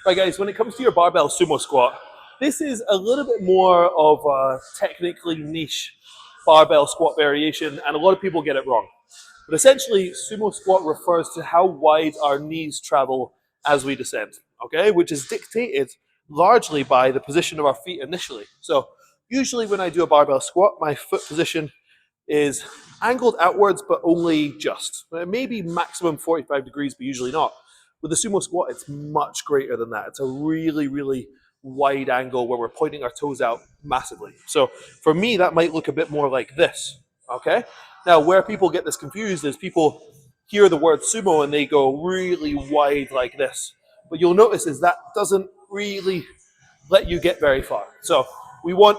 Right guys, when it comes to your barbell sumo squat, this is a little bit more of a technically niche barbell squat variation, and a lot of people get it wrong. But essentially, sumo squat refers to how wide our knees travel as we descend, okay? Which is dictated largely by the position of our feet initially. So usually when I do a barbell squat, my foot position is angled outwards, but only just. Maybe maximum 45 degrees, but usually not. With the sumo squat, it's much greater than that. It's a really, really wide angle where we're pointing our toes out massively. So for me, that might look a bit more like this, okay? Now, where people get this confused is people hear the word sumo and they go really wide like this. But you'll notice is that doesn't really let you get very far. So we want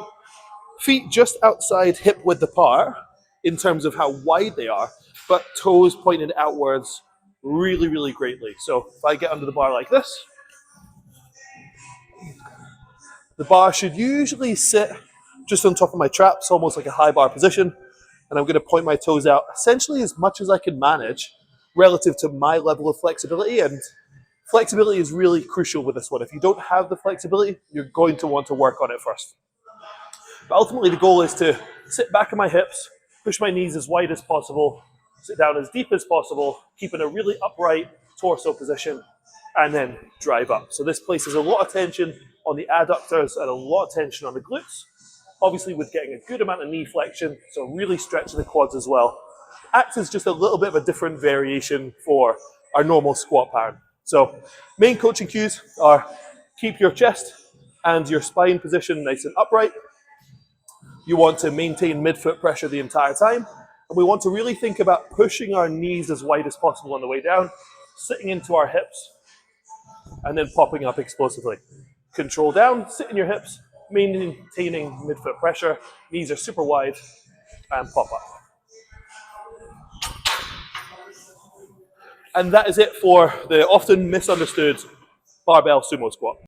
feet just outside hip width apart in terms of how wide they are, but toes pointed outwards really, really greatly. So if I get under the bar like this, the bar should usually sit just on top of my traps, almost like a high bar position. And I'm going to point my toes out essentially as much as I can manage relative to my level of flexibility. And flexibility is really crucial with this one. If you don't have the flexibility, you're going to want to work on it first. But ultimately, the goal is to sit back on my hips, push my knees as wide as possible, sit down as deep as possible, keeping a really upright torso position, and then drive up. So this places a lot of tension on the adductors and a lot of tension on the glutes. Obviously with getting a good amount of knee flexion, so really stretching the quads as well. Acts as just a little bit of a different variation for our normal squat pattern. So main coaching cues are keep your chest and your spine position nice and upright. You want to maintain midfoot pressure the entire time. And we want to really think about pushing our knees as wide as possible on the way down, sitting into our hips, and then popping up explosively. Control down, sit in your hips, maintaining midfoot pressure. Knees are super wide, and pop up. And that is it for the often misunderstood barbell sumo squat.